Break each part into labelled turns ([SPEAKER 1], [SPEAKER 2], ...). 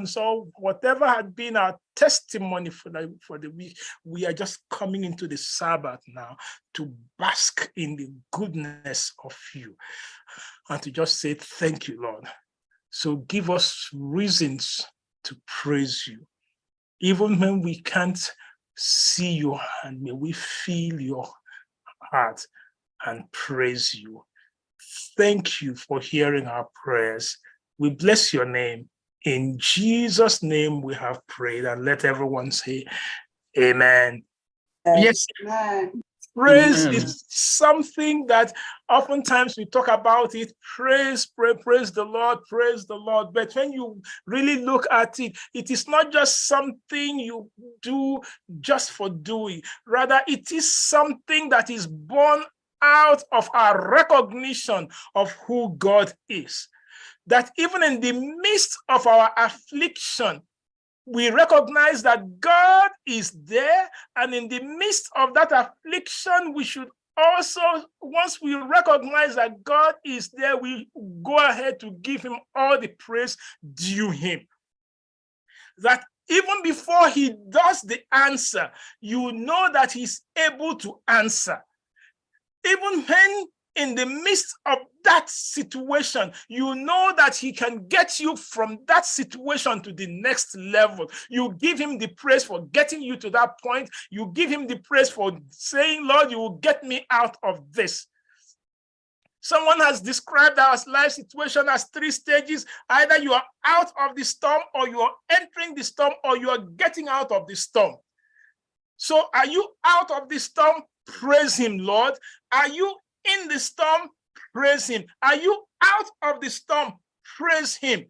[SPEAKER 1] So whatever had been our testimony for the week, we are just coming into the Sabbath now to bask in the goodness of you and to just say thank you, Lord. So give us reasons to praise you. Even when we can't see your hand, may we feel your heart and praise you. Thank you for hearing our prayers. We bless your name. In Jesus' name we have prayed, and let everyone say amen. Yes. Amen. Praise is something that oftentimes we talk about it. Praise the Lord, praise the Lord. But when you really look at it, it is not just something you do just for doing. Rather, it is something that is born out of our recognition of who God is. That even in the midst of our affliction, we recognize that God is there, and in the midst of that affliction, we should also, once we recognize that God is there, we go ahead to give him all the praise due him. That even before he does the answer, you know that he's able to answer. Even when in the midst of that situation, you know that he can get you from that situation to the next level. You give him the praise for getting you to that point. You give him the praise for saying, Lord, you will get me out of this. Someone has described our life situation as 3 stages. Either you are out of the storm, or you are entering the storm, or you are getting out of the storm. So are you out of the storm? Praise him, Lord. Are you in the storm? Praise him. Are you out of the storm? Praise him.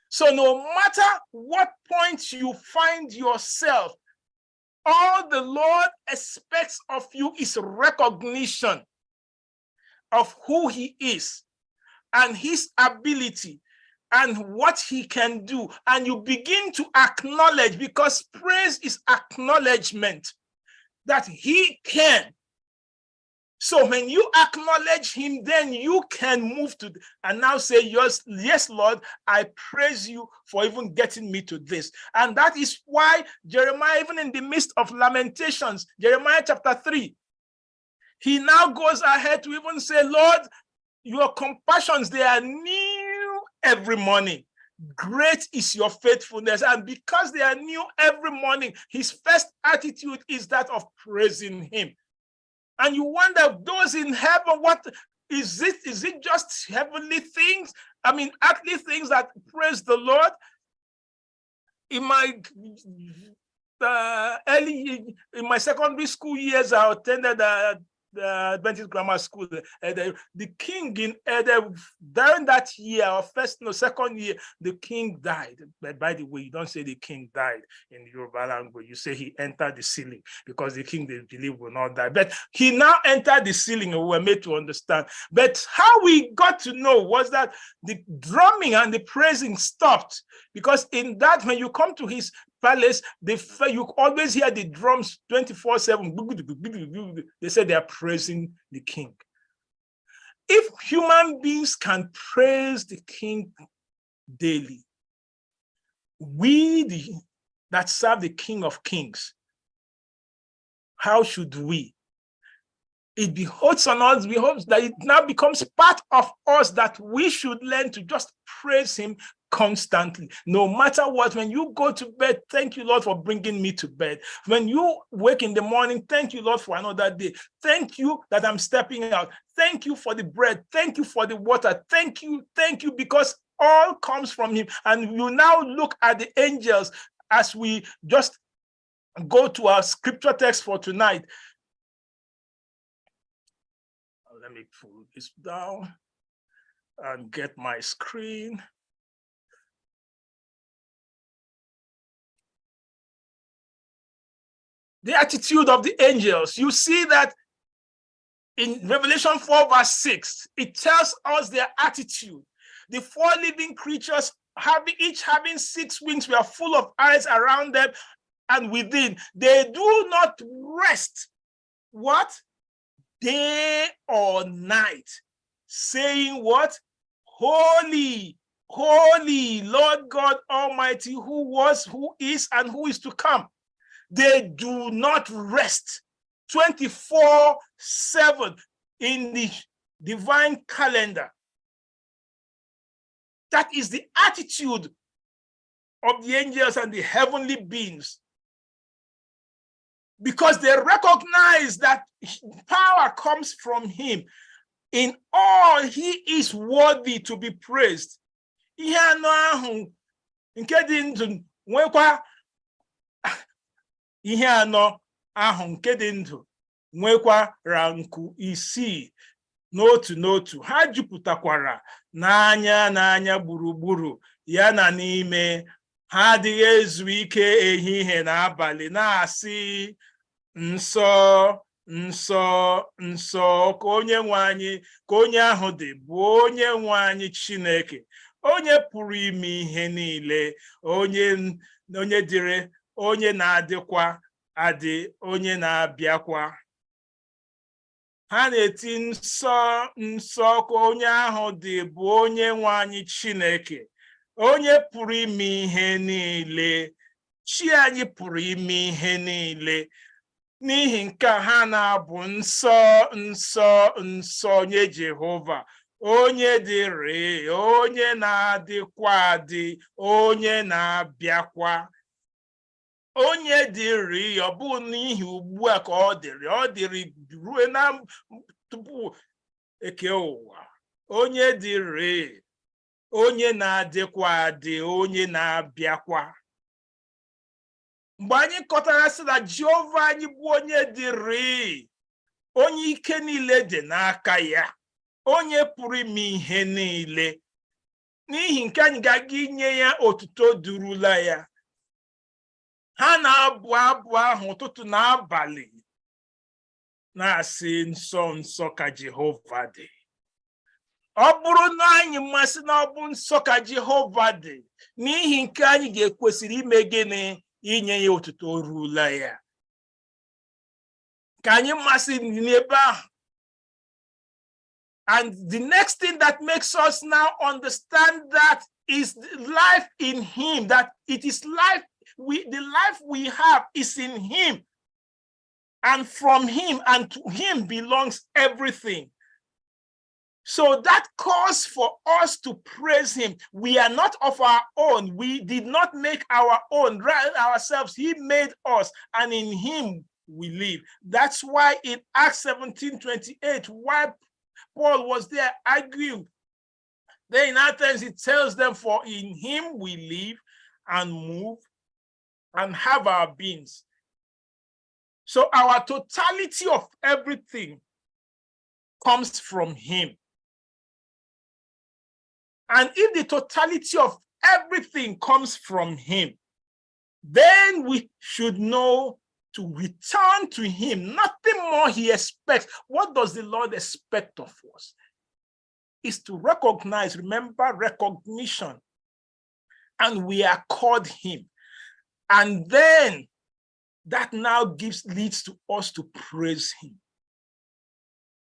[SPEAKER 1] So no matter what point you find yourself, all the Lord expects of you is recognition of who he is and his ability and what he can do. And you begin to acknowledge, because praise is acknowledgement, that he can. So when you acknowledge him, then you can move to and now say, yes, Lord, I praise you for even getting me to this. And that is why Jeremiah, even in the midst of Lamentations, Jeremiah chapter 3, he now goes ahead to even say, Lord, your compassions, they are new every morning. Great is your faithfulness. And because they are new every morning, his first attitude is that of praising him. And you wonder, those in heaven, what is it? Is it just heavenly things? I mean, earthly things that praise the Lord? In my in my secondary school years, I attended the Adventist Grammar School. The king in during that year, or second year, the king died. But by the way, you don't say the king died in Yoruba language. You say he entered the ceiling, because the king, they believe, will not die. But he now entered the ceiling, and we were made to understand. But how we got to know was that the drumming and the praising stopped, because in that, when you come to his palace, you always hear the drums 24/7. They say they are praising the king. If human beings can praise the king daily, we that serve the King of Kings, how should we? It behoves on us, we hope that it now becomes part of us, that we should learn to just praise him constantly, no matter what. When you go to bed, thank you, Lord, for bringing me to bed. When you wake in the morning, thank you, Lord, for another day. Thank you that I'm stepping out. Thank you for the bread. Thank you for the water. Thank you, because all comes from him. And you now look at the angels as we just go to our scripture text for tonight. Let me pull this down and get my screen. The attitude of the angels. You see that in Revelation 4 verse 6, it tells us their attitude. The 4 living creatures, each having 6 wings, were full of eyes around them and within. They do not rest. What? Day or night, saying what? Holy, Holy Lord God Almighty, who was, who is, and who is to come. They do not rest 24/7 in the divine calendar. That is the attitude of the angels and the heavenly beings, because they recognize that power comes from him. In all, he is worthy to be praised. Ihe anọ ahụ nke dị ndụ nwekwa ihe anọ ahụ nke dị ndụ nwekwara nku isii n'otu n'otu. Ha jupụtakwara n'anya gburugburu ya na n'ime. Ha adịghị ezu ike ehihie na abalị na-asị, nsọ nsọ nsọ ka onye nwe anyị, ka onye ahụ dị, bụ onye nwe anyị Chineke, onye pụrụ ime ihe niile, onye dịrị, onye na-adịkwa adị, onye na-abịakwa. Ha na-eti, nsọ nsọ ka onye ahụ dị, bụ onye nwe anyị Chineke, onye pụrụ ime ihe niile. Chi anyị pụrụ ime ihe niile. N'ihi nke ha na-abụ nsọ nsọ nsọ nye Jehova, onye dịrị, onye na-adịkwa adị, onye na-abịakwa. Onye dịrị, ọ bụ n'ihi ugbu a ka ọ dịrị ruo na tupu eke ụwa. Onye dịrị, onye na-adịkwa adị, onye na-abịakwa. Mgbe anyị kọtara sị na Jehova anyị bụ onye dịrị, onye ike niile dị n'aka ya, onye pụrụ ime ihe niile, n'ihi nke anyị ga-aga inye ya otuto durula ya. Ha na-abụ abụ ahụ ụtụtụ na abalị na-asị, nsọ nsọ ka Jehova dị. Ọ bụrụ na anyị mmasị na ọ bụ nsọ ka Jehova dị, n'ihi nke anyị ga-ekwesịrị ime gịnị? Inye ya otuto rula ya. Ka anyị mmasị n'ebe ahụ. And the next thing that makes us now understand that is life in him, that it is life, the life we have is in him, and from him and to him belongs everything. So that calls for us to praise him. We are not of our own. We did not make our own, ourselves. He made us, and in him we live. That's why in Acts 17:28, why Paul was there arguing. Then in Athens, it tells them, for in him we live and move and have our beings. So our totality of everything comes from him. And if the totality of everything comes from him, then we should know to return to him. Nothing more he expects. What does the Lord expect of us? Is to recognize, remember, recognition. And we accord him. And then that now leads to us to praise him.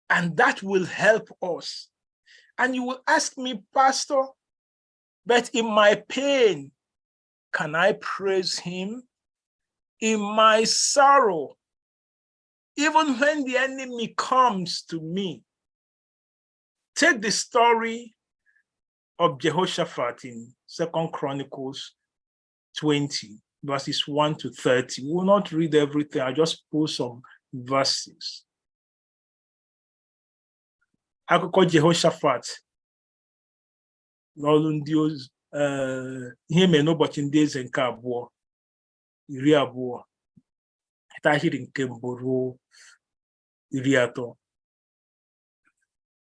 [SPEAKER 1] And that will help us. And you will ask me, Pastor, but in my pain, can I praise him? In my sorrow, even when the enemy comes to me, take the story of Jehoshaphat in 2 Chronicles 20, verses 1 to 30. We will not read everything. I'll just pull some verses. Akụkọ Jehoshaphat n'ọlụ ndị ozi, ihe mere n'ụbọchị ndị eze nke abụọ, 20, ahịrị nke mbụ ruo 30.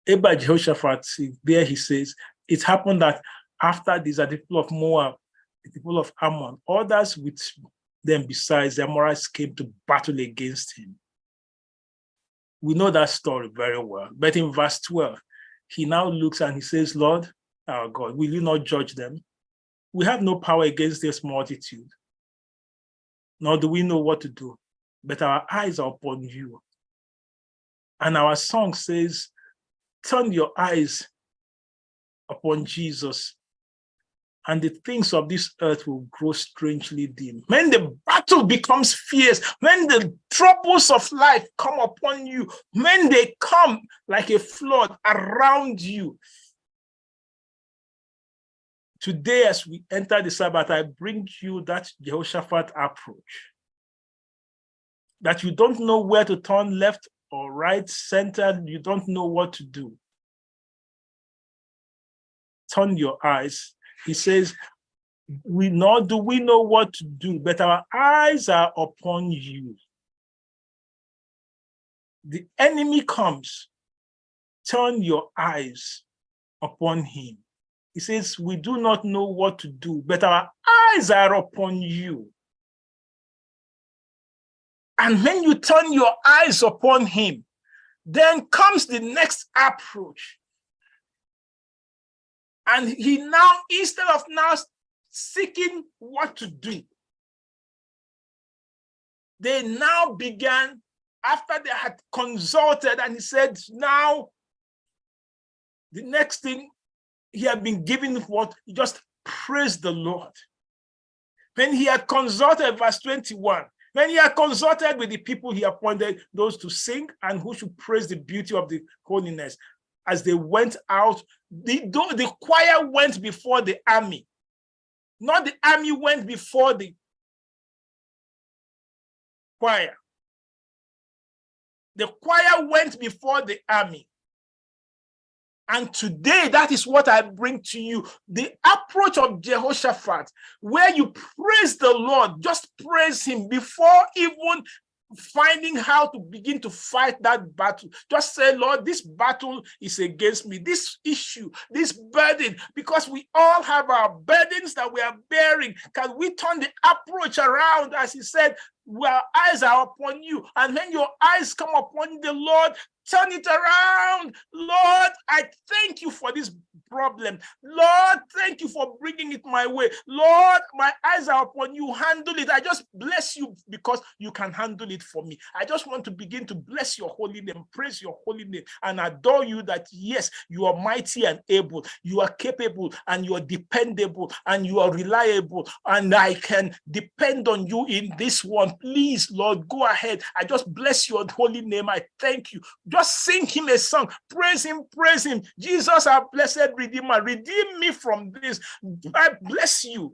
[SPEAKER 1] Ebe Jehoshaphat, there he says, it happened that after this, the people of Moab, the people of Ammon, others with them besides the Amorites came to battle against him. We know that story very well. But in verse 12, he now looks and he says, Lord, our God, will you not judge them? We have no power against this multitude, nor do we know what to do, but our eyes are upon you. And our song says, turn your eyes upon Jesus, and the things of this earth will grow strangely dim. When the battle becomes fierce, when the troubles of life come upon you, when they come like a flood around you, today as we enter the Sabbath, I bring you that Jehoshaphat approach. That you don't know where to turn, left or right, center, you don't know what to do. Turn your eyes. He says, we know what to do, but our eyes are upon you. The enemy comes, turn your eyes upon him. He says, we do not know what to do, but our eyes are upon you. And when you turn your eyes upon him, then comes the next approach. And he now, instead of now seeking what to do, they now began, after they had consulted, and he said, now, the next thing he had been given what? He just praised the Lord. When he had consulted, verse 21, when he had consulted with the people, he appointed those to sing and who should praise the beauty of the holiness. As they went out, the choir went before the army. Not the army went before the choir. The choir went before the army. And today, that is what I bring to you. The approach of Jehoshaphat, where you praise the Lord, just praise him before even finding how to begin to fight that battle. Just say, Lord, this battle is against me, this issue, this burden, because we all have our burdens that we are bearing. Can we turn the approach around, as he said, our eyes are upon you, and when your eyes come upon the Lord, turn it around. Lord, I thank you for this problem. Lord, thank you for bringing it my way. Lord, my eyes are upon you. Handle it. I just bless you because you can handle it for me. I just want to begin to bless your holy name, praise your holy name, and adore you that, yes, you are mighty and able. You are capable and you are dependable and you are reliable, and I can depend on you in this one. Please, Lord, go ahead. I just bless your holy name. I thank you. Just sing him a song. Praise him, praise him. Jesus, our blessed Redeemer, redeem me from this. I bless you.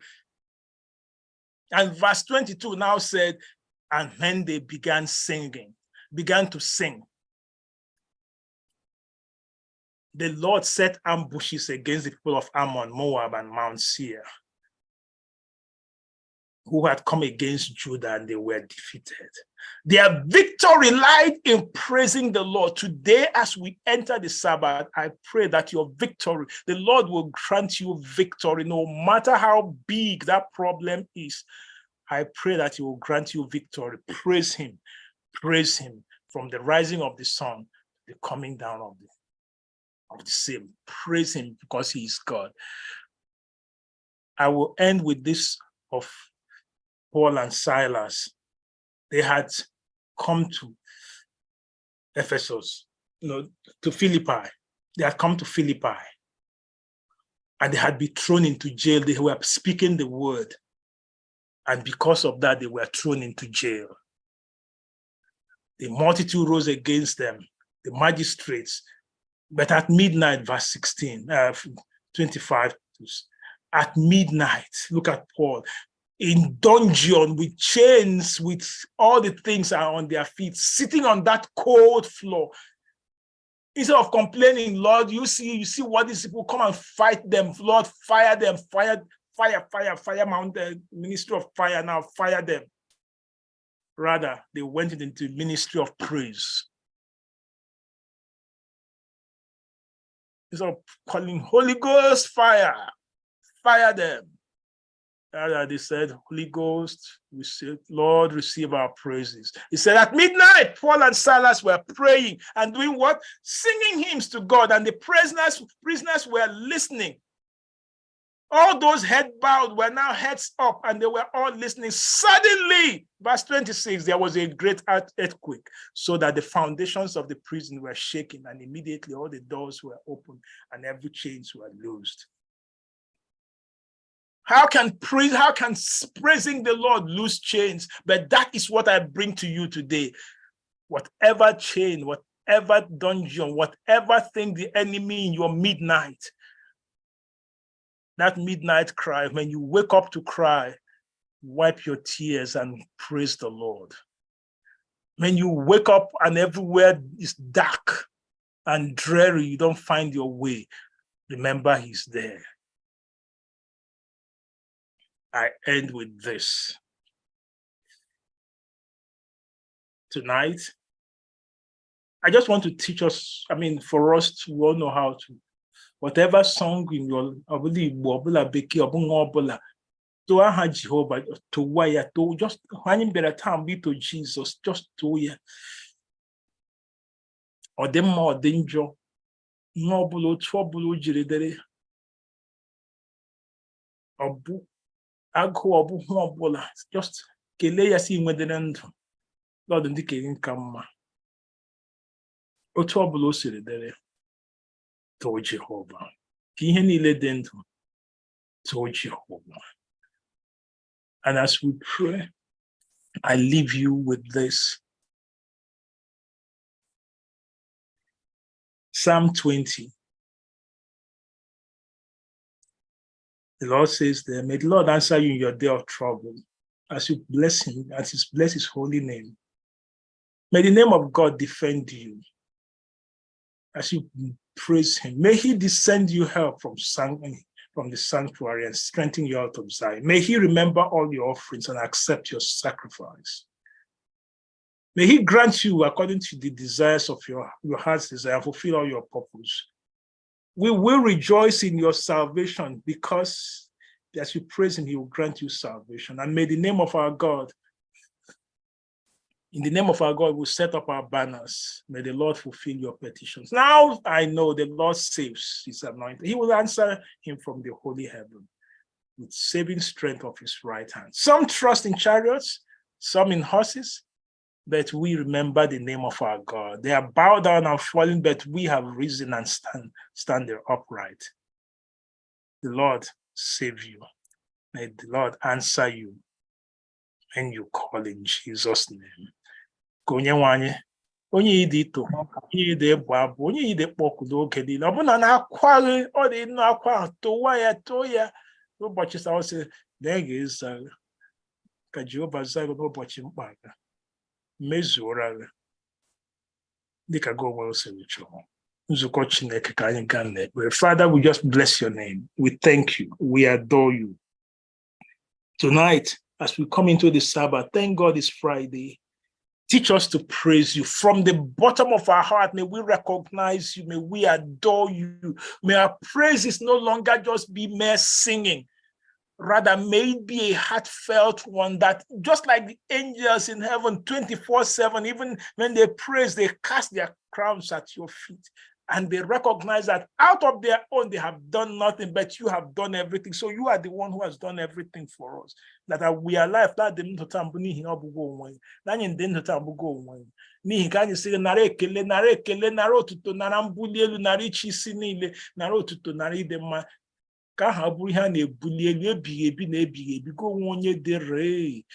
[SPEAKER 1] And verse 22 now said, and when they began to sing, the Lord set ambushes against the people of Ammon, Moab, and Mount Seir, who had come against Judah, and they were defeated. Their victory lied in praising the Lord. Today, as we enter the Sabbath, I pray that your victory, the Lord will grant you victory, no matter how big that problem is. I pray that he will grant you victory. Praise him from the rising of the sun, the coming down of the same. Praise him because he is God. I will end with this of Paul and Silas. They had come to Ephesus, to Philippi. They had come to Philippi, and they had been thrown into jail. They were speaking the word, and because of that, they were thrown into jail. The multitude rose against them, the magistrates. But at midnight, verse 16, 25, at midnight, look at Paul, in dungeon with chains, with all the things are on their feet, sitting on that cold floor. Instead of complaining, Lord, you see what these people, come and fight them. Lord, fire them, fire mountain, ministry of fire now, fire them. Rather, they went into ministry of praise. Instead of calling Holy Ghost fire them. They said, Holy Ghost, we said, Lord, receive our praises. He said, at midnight, Paul and Silas were praying and doing what? Singing hymns to God, and the prisoners were listening. All those head bowed were now heads up, and they were all listening. Suddenly, verse 26, there was a great earthquake, so that the foundations of the prison were shaken, and immediately all the doors were opened, and every chains were loosed. How can praising the Lord lose chains? But that is what I bring to you today. Whatever chain, whatever dungeon, whatever thing the enemy in your midnight, that midnight cry, when you wake up to cry, wipe your tears and praise the Lord. When you wake up and everywhere is dark and dreary, you don't find your way, remember he's there. I end with this. Tonight, I just want to teach us, for us to all know how to, whatever song in your, to aha Jehovah, to wire, to just hang better time be to Jesus, just to ya. Or them more danger, no below trouble, jiridere. Obu, ago obu hobola, just kele ya si mwedendo. Lord ndike nkama. O trouble o siridere. To Jehovah. Ki ihe niile dị ndụ to Jehovah. And as we pray, I leave you with this. Psalm 20. The Lord says there, may the Lord answer you in your day of trouble as you bless him, as you bless his holy name. May the name of God defend you as you praise him. May he descend you help from the sanctuary and strengthen you out of Zion. May he remember all your offerings and accept your sacrifice. May he grant you according to the desires of your heart's desire, fulfill all your purpose. We will rejoice in your salvation because as you praise him, he will grant you salvation. And may the name of our God, in the name of our God, we'll set up our banners. May the Lord fulfill your petitions. Now I know the Lord saves his anointed. He will answer him from the holy heaven with saving strength of his right hand. Some trust in chariots, some in horses, but we remember the name of our God. They are bowed down and fallen, but we have risen and stand there upright. The Lord save you. May the Lord answer you when you call in Jesus' name. Onye idito, onye ide ebu abụ, onye ide kpọkụ n'oge niile, ọ bụna na-akwaghị ọ dị nnọọ akwa too ya n'ụbọchị sawụsị na-ege ịza ka Jehova zaa n'ụbọchị mkpa aga mezuora agha dịka gị onwe osiri chọrọ. Nzukọ Chineke ka anyị gaa n'ekpere. Father, we just bless your name. We thank you. We adore you. Tonight, as we come into the Sabbath, thank God it's Friday. Teach us to praise you from the bottom of our heart. May we recognize you. May we adore you. May our praises no longer just be mere singing. Rather, may it be a heartfelt one that just like the angels in heaven 24/7, even when they praise, they cast their crowns at your feet. And they recognize that out of their own, they have done nothing, but you have done everything. So you are the one who has done everything for us. That we are alive. That the Ntotambu he obugo one. That in the Ntotambu one. Ni can say nare kele naro tuto narambulielu narichi sinile naro tuto nari de ma. Ka ha buru ha na ebulielu ebighị na ebighị ebi go onye dere.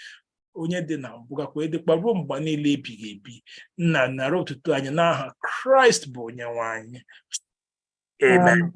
[SPEAKER 1] Onye dị na mbụ gakwa edekwa ruo mgbe niile ebighị ebi. Nna nara otuto anyị n'aha Kraịst bụ onye nwe anyị. Amen.